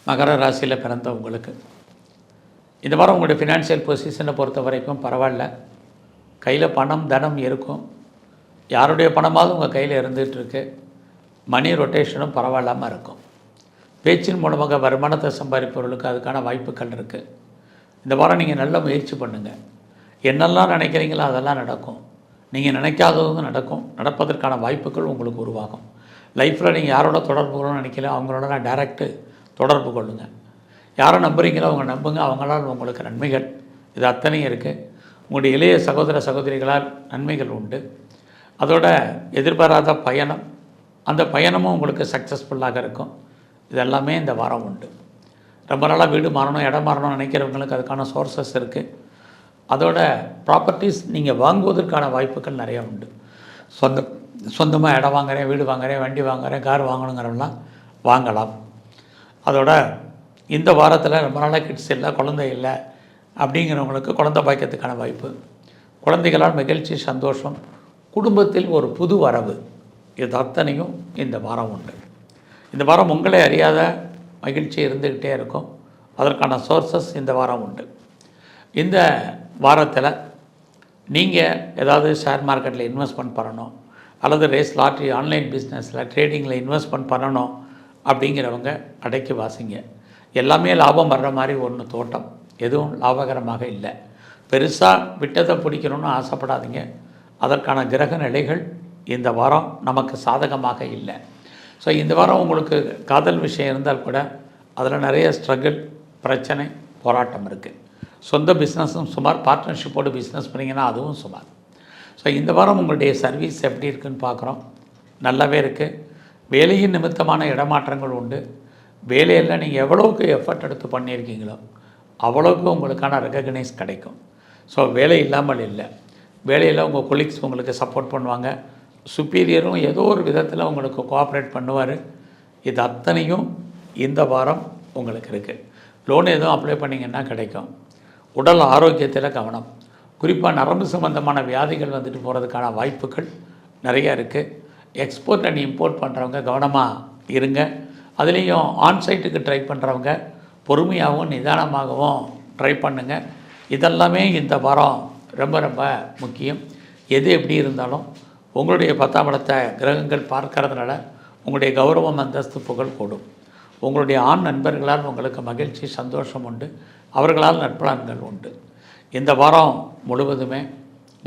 மகர ராசியில் பிறந்த உங்களுக்கு இந்த வாரம் உங்களுடைய ஃபினான்ஷியல் பொசிஷனை பொறுத்த வரைக்கும் பரவாயில்ல. கையில் பணம் தனம் இருக்கும். யாருடைய பணமாவது உங்கள் கையில் இருந்துகிட்ருக்கு. மணி ரொட்டேஷனும் பரவாயில்லாமல் இருக்கும். பேச்சின் மூலமாக வருமானத்தை சம்பாதிப்பவர்களுக்கு அதுக்கான வாய்ப்புகள் இருக்குது. இந்த வாரம் நீங்கள் நல்ல முயற்சி பண்ணுங்கள். என்னெல்லாம் நினைக்கிறீங்களோ அதெல்லாம் நடக்கும். நீங்கள் நினைக்காததும் நடக்கும். நடப்பதற்கான வாய்ப்புகள் உங்களுக்கு உருவாகும். லைஃப்பில் நீங்கள் யாரோட தொடர்பு கொள்ளணும்னு நினைக்கல அவங்களோட நான் டைரெக்டு தொடர்பு கொள்ளுங்கள். யாரை நம்புறீங்களோ அவங்க நம்புங்க. அவங்களால் உங்களுக்கு நன்மைகள் இது அத்தனையும் இருக்குது. உங்களுடைய இளைய சகோதர சகோதரிகளால் நன்மைகள் உண்டு. அதோட எதிர்பாராத பயணம், அந்த பயணமும் உங்களுக்கு சக்ஸஸ்ஃபுல்லாக இருக்கும். இதெல்லாமே இந்த வாரம் உண்டு. ரொம்ப நாளாக வீடு மாறணும், இடம் மாறணும்னு நினைக்கிறவங்களுக்கு அதுக்கான சோர்ஸஸ் இருக்குது. அதோட ப்ராப்பர்ட்டிஸ் நீங்கள் வாங்குவதற்கான வாய்ப்புகள் நிறையா உண்டு. சொந்தமாக இடம் வாங்குகிறேன், வீடு வாங்குகிறேன், வண்டி வாங்குகிறேன், கார் வாங்கணுங்கிறவங்களாம் வாங்கலாம். அதோட இந்த வாரத்தில் ரொம்ப நாளாக கிட்ஸ் இல்லை, குழந்தை இல்லை அப்படிங்கிறவங்களுக்கு குழந்தை பாய்க்கிறதுக்கான வாய்ப்பு, குழந்தைகளால் மகிழ்ச்சி, சந்தோஷம், குடும்பத்தில் ஒரு புது வரவு, இது அத்தனையும் இந்த வாரம் உண்டு. இந்த வாரம் உங்களை அறியாத மகிழ்ச்சி இருந்துக்கிட்டே இருக்கும். அதற்கான சோர்ஸஸ் இந்த வாரம் உண்டு. இந்த வாரத்தில் நீங்கள் ஏதாவது ஷேர் மார்க்கெட்டில் இன்வெஸ்ட்மெண்ட் பண்ணணும் அல்லது ரேஸ் லாட்ரி ஆன்லைன் பிஸ்னஸில் ட்ரேடிங்கில் இன்வெஸ்ட்மெண்ட் பண்ணணும் அப்படிங்கிறவங்க அடக்கி வாசிங்க. எல்லாமே லாபம் வர்ற மாதிரி ஒன்று தோட்டம், எதுவும் லாபகரமாக இல்லை. பெருசாக விட்டதை பிடிக்கணும்னு ஆசைப்படாதீங்க. அதற்கான கிரக நிலைகள் இந்த வாரம் நமக்கு சாதகமாக இல்லை. ஸோ இந்த வாரம் உங்களுக்கு காதல் விஷயம் இருந்தால் கூட அதில் நிறைய ஸ்ட்ரகிள், பிரச்சனை, போராட்டம் இருக்குது. சொந்த பிஸ்னஸும் சுமார், பார்ட்னர்ஷிப்போடு பிஸ்னஸ் பண்ணிங்கன்னா அதுவும் சுமார். ஸோ இந்த வாரம் உங்களுடைய சர்வீஸ் எப்படி இருக்குதுன்னு பார்க்குறோம். நல்லாவே இருக்குது. வேலையின் நிமித்தமான இடமாற்றங்கள் உண்டு. வேலையில் நீங்கள் எவ்வளோக்கு எஃபர்ட் எடுத்து பண்ணியிருக்கீங்களோ அவ்வளோக்கு உங்களுக்கான ரெகக்னைஸ் கிடைக்கும். ஸோ வேலை இல்லாமல் இல்லை. வேலையில் உங்கள் கொலீக்ஸ் உங்களுக்கு சப்போர்ட் பண்ணுவாங்க. சுப்பீரியரும் ஏதோ ஒரு விதத்தில் உங்களுக்கு கோஆப்ரேட் பண்ணுவார். இது அத்தனையும் இந்த வாரம் உங்களுக்கு இருக்குது. லோன் எதுவும் அப்ளை பண்ணிங்கன்னா கிடைக்கும். உடல் ஆரோக்கியத்தில் கவனம், குறிப்பாக நரம்பு சம்பந்தமான வியாதிகள் வந்துட்டு போகிறதுக்கான வாய்ப்புகள் நிறையா இருக்குது. எக்ஸ்போர்ட் அண்ட் இம்போர்ட் பண்ணுறவங்க கவனமாக இருங்க. அதுலேயும் ஆன்சைட்டுக்கு ட்ரை பண்ணுறவங்க பொறுமையாகவும் நிதானமாகவும் ட்ரை பண்ணுங்கள். இதெல்லாமே இந்த வாரம் ரொம்ப ரொம்ப முக்கியம். எது எப்படி இருந்தாலும் உங்களுடைய 10ஆம் இடத்தை கிரகங்கள் பார்க்கறதுனால உங்களுடைய கௌரவம், அந்தஸ்து, புகழ் கூடும். உங்களுடைய ஆண் நண்பர்களால் உங்களுக்கு மகிழ்ச்சி, சந்தோஷம் உண்டு. அவர்களால் நற்பலன்கள் உண்டு. இந்த வாரம் முழுவதுமே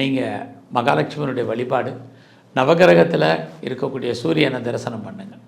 நீங்கள் மகாலட்சுமியினுடைய வழிபாடு, நவகிரகத்தில் இருக்கக்கூடிய சூரியனை தரிசனம் பண்ணுங்கள்.